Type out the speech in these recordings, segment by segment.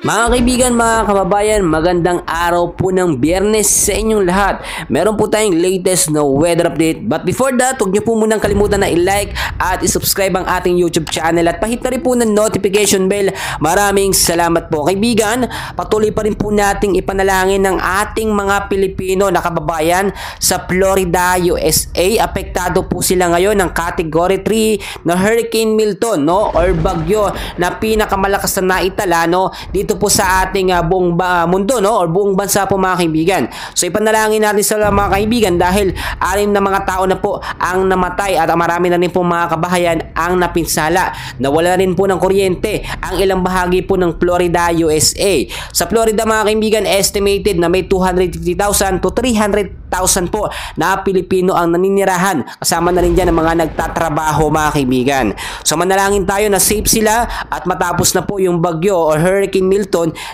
Mga kaibigan, mga kababayan, magandang araw po ng Biyernes sa inyong lahat. Meron po tayong latest na weather update. But before that, huwag niyo po munang kalimutan na i-like at i-subscribe ang ating YouTube channel at pahit na rin po ng notification bell. Maraming salamat po. Kaibigan, patuloy pa rin po nating ipanalangin ng ating mga Pilipino na kababayan sa Florida, USA. Apektado po sila ngayon ng Category 3 na Hurricane Milton, no? Or bagyo na pinakamalakas na naitala, no? Dito po sa ating buong mundo, no, or buong bansa po, mga kaibigan. So ipanalangin natin sa mga kaibigan dahil 6 na mga tao na po ang namatay at marami na rin po mga kabahayan ang napinsala. Nawala rin po ng kuryente ang ilang bahagi po ng Florida, USA. Sa Florida, mga kaibigan, estimated na may 250,000 to 300,000 po na Pilipino ang naninirahan. Kasama na rin dyan ang mga nagtatrabaho, mga kaibigan. So manalangin tayo na safe sila at matapos na po yung bagyo or Hurricane Milton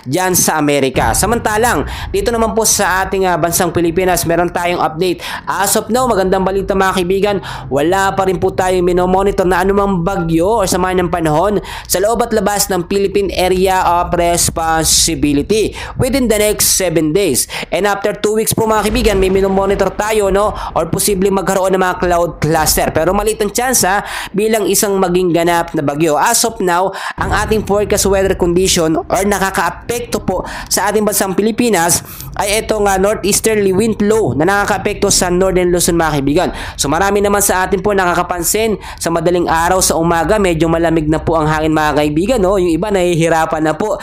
dyan sa Amerika. Samantalang, dito naman po sa ating bansang Pilipinas, meron tayong update. As of now, magandang balita, mga kaibigan, wala pa rin po tayong minomonitor na anumang bagyo o sama ng panahon sa loob at labas ng Philippine Area of Responsibility within the next 7 days. And after 2 weeks po, mga kaibigan, may minomonitor tayo, no, or posibleng magkaroon ng mga cloud cluster. Pero maliit ang chance bilang isang maging ganap na bagyo. As of now, ang ating forecast weather condition or nakakaapekto po sa ating bansang Pilipinas ay itong northeasterly wind low na nakakaapekto sa Northern Luzon, mga kaibigan. So marami naman sa atin po nakakapansin sa madaling araw sa umaga, medyo malamig na po ang hangin, mga kaibigan, no? Yung iba nahihirapan na po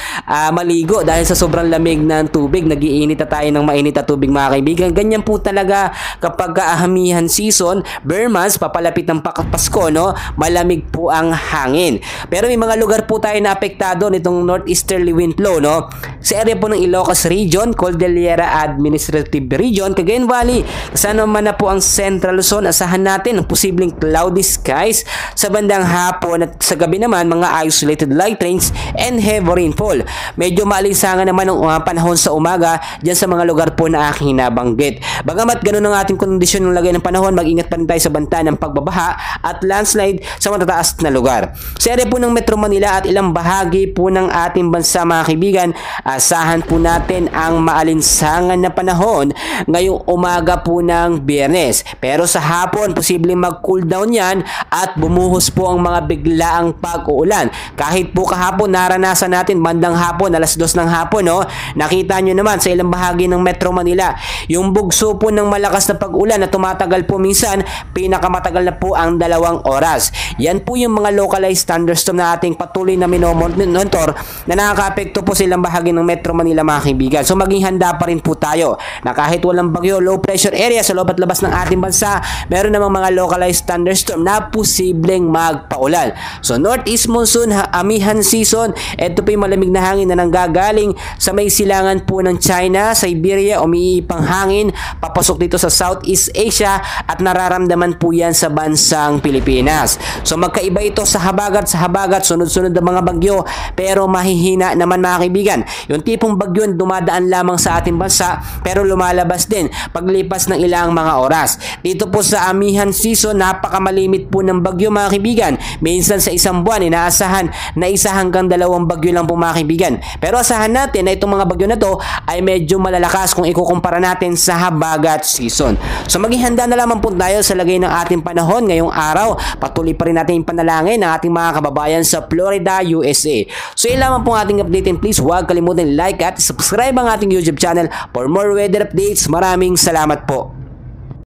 maligo dahil sa sobrang lamig ng tubig. Nagiinit na tayo ng mainit na tubig, mga kaibigan. Ganyan po talaga kapag amihan season, bare months, papalapit ng Pasko, no? Malamig po ang hangin. Pero may mga lugar po tayo na apektado nitong northeasterly wind flow, no? Sa area po ng Ilocos Region, Cordillera Administrative Region, Cagayan Valley, kasama naman na po ang Central Luzon. Asahan natin ang posibleng cloudy skies sa bandang hapon at sa gabi naman mga isolated light rains and heavy rainfall. Medyo maalinsangan naman ang panahon sa umaga dyan sa mga lugar po na aking nabanggit. Bagamat ganun ang ating kondisyon ng lagay ng panahon, mag-ingat pa rin tayo sa banta ng pagbabaha at landslide sa matataas na lugar. Sa area po ng Metro Manila at ilang bahagi po ng ating bansa, mga kaibigan, asahan po natin ang maalinsangan na panahon ngayong umaga po ng Biyernes. Pero sa hapon, posibleng mag-cool down yan at bumuhos po ang mga biglaang pag-uulan. Kahit po kahapon, naranasan natin bandang hapon, alas 2 ng hapon, no? Nakita nyo naman sa ilang bahagi ng Metro Manila, yung bugso po ng malakas na pag-ulan na tumatagal po minsan, pinakamatagal na po ang 2 oras. Yan po yung mga localized thunderstorm na ating patuloy na minomonitor na nakakaapekto po sa ilang bahagi ng Metro Manila, mga kaibigan. So maging handa pa rin po tayo na kahit walang bagyo, low pressure area sa loob at labas ng ating bansa, meron namang mga localized thunderstorm na posibleng magpaulan. So northeast monsoon, amihan season, ito po yung malamig na hangin na nanggagaling sa may silangan po ng China, Siberia, umiipang hangin papasok dito sa Southeast Asia at nararamdaman po yan sa bansang Pilipinas. So magkaiba ito sa habagat, sunod-sunod ang mga bagyo pero mahihina naman, mga kaibigan. Yung tipong bagyo dumadaan lamang sa ating bansa pero lumalabas din paglipas ng ilang mga oras. Dito po sa amihan season, napakamalimit po ng bagyo, mga kaibigan. Minsan sa isang buwan, inaasahan na 1 hanggang 2 bagyo lang po, mga kaibigan. Pero asahan natin na itong mga bagyo na to ay medyo malalakas kung ikukumpara natin sa habagat season. So maging handa na lamang po tayo sa lagay ng ating panahon ngayong araw. Patuloy pa rin natin panalangin ng ating mga kababayan sa Florida, USA. So yun lamang po ating update, and please huwag kalimutan like at subscribe ang ating YouTube channel for more weather updates. Maraming salamat po.